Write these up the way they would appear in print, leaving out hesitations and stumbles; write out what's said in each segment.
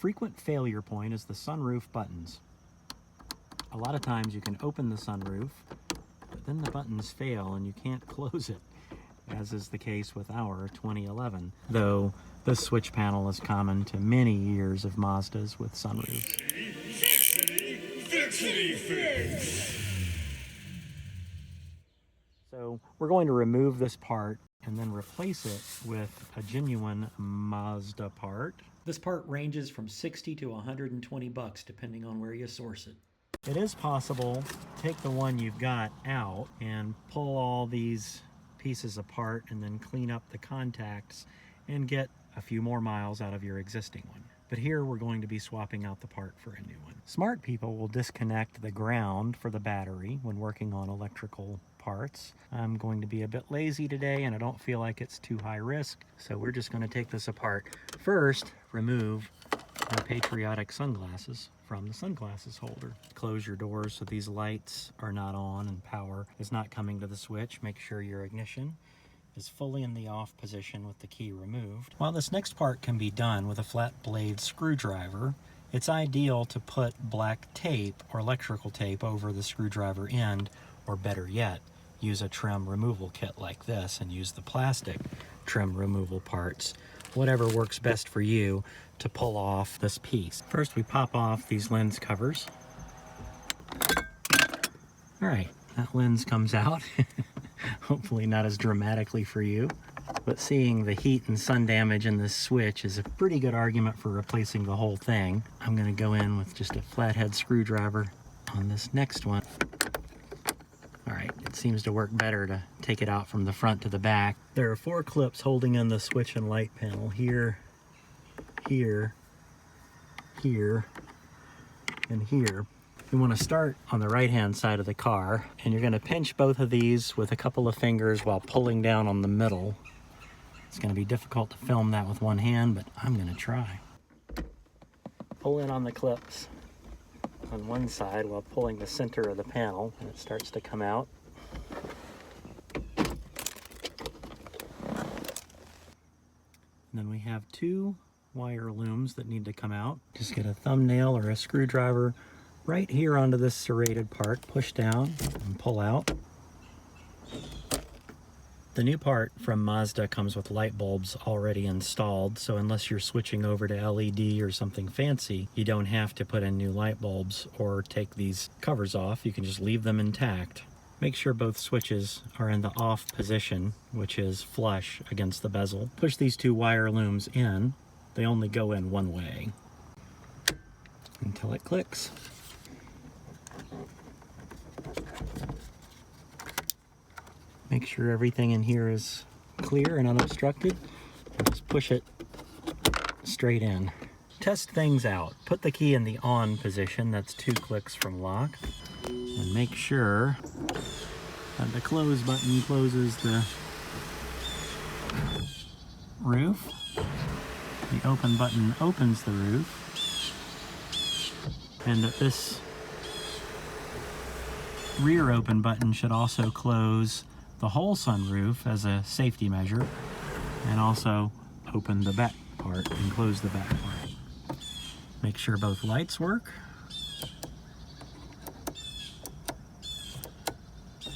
frequent failure point is the sunroof buttons. A lot of times you can open the sunroof, but then the buttons fail and you can't close it, as is the case with our 2011, though this switch panel is common to many years of Mazdas with sunroofs. Fixity fix! So we're going to remove this part and then replace it with a genuine Mazda part. This part ranges from 60 to 120 bucks depending on where you source it. It is possible to take the one you've got out and pull all these pieces apart and then clean up the contacts and get a few more miles out of your existing one. But here we're going to be swapping out the part for a new one. Smart people will disconnect the ground for the battery when working on electrical parts. I'm going to be a bit lazy today and I don't feel like it's too high risk, so we're just going to take this apart. First, remove our patriotic sunglasses from the sunglasses holder. Close your doors so these lights are not on and power is not coming to the switch. Make sure your ignition is fully in the off position with the key removed. While this next part can be done with a flat blade screwdriver, it's ideal to put black tape or electrical tape over the screwdriver end, or better yet, use a trim removal kit like this and use the plastic trim removal parts, whatever works best for you, to pull off this piece. First we pop off these lens covers. All right, that lens comes out. Hopefully not as dramatically for you, but seeing the heat and sun damage in this switch is a pretty good argument for replacing the whole thing. I'm going to go in with just a flathead screwdriver on this next one. All right, it seems to work better to take it out from the front to the back. There are 4 clips holding in the switch and light panel here, here, here, and here. You want to start on the right-hand side of the car, and you're going to pinch both of these with a couple of fingers while pulling down on the middle. It's going to be difficult to film that with one hand, but I'm going to try. Pull in on the clips on one side while pulling the center of the panel, and it starts to come out. And then we have 2 wire looms that need to come out. Just get a thumbnail or a screwdriver right here onto this serrated part, push down and pull out. The new part from Mazda comes with light bulbs already installed, so unless you're switching over to LED or something fancy, you don't have to put in new light bulbs or take these covers off. You can just leave them intact. Make sure both switches are in the off position, which is flush against the bezel. Push these 2 wire looms in. They only go in one way until it clicks. Make sure everything in here is clear and unobstructed, and just push it straight in. Test things out. Put the key in the on position, that's 2 clicks from lock, and make sure that the close button closes the roof. The open button opens the roof, and that this rear open button should also close the whole sunroof as a safety measure, and also open the back part and close the back part. Make sure both lights work.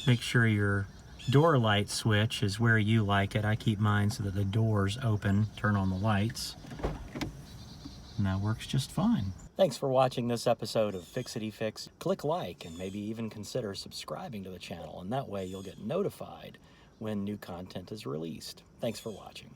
Make sure your door light switch is where you like it. I keep mine so that the doors open, turn on the lights, and that works just fine. Thanks for watching this episode of Fixity Fix. Click like and maybe even consider subscribing to the channel, and that way you'll get notified when new content is released. Thanks for watching.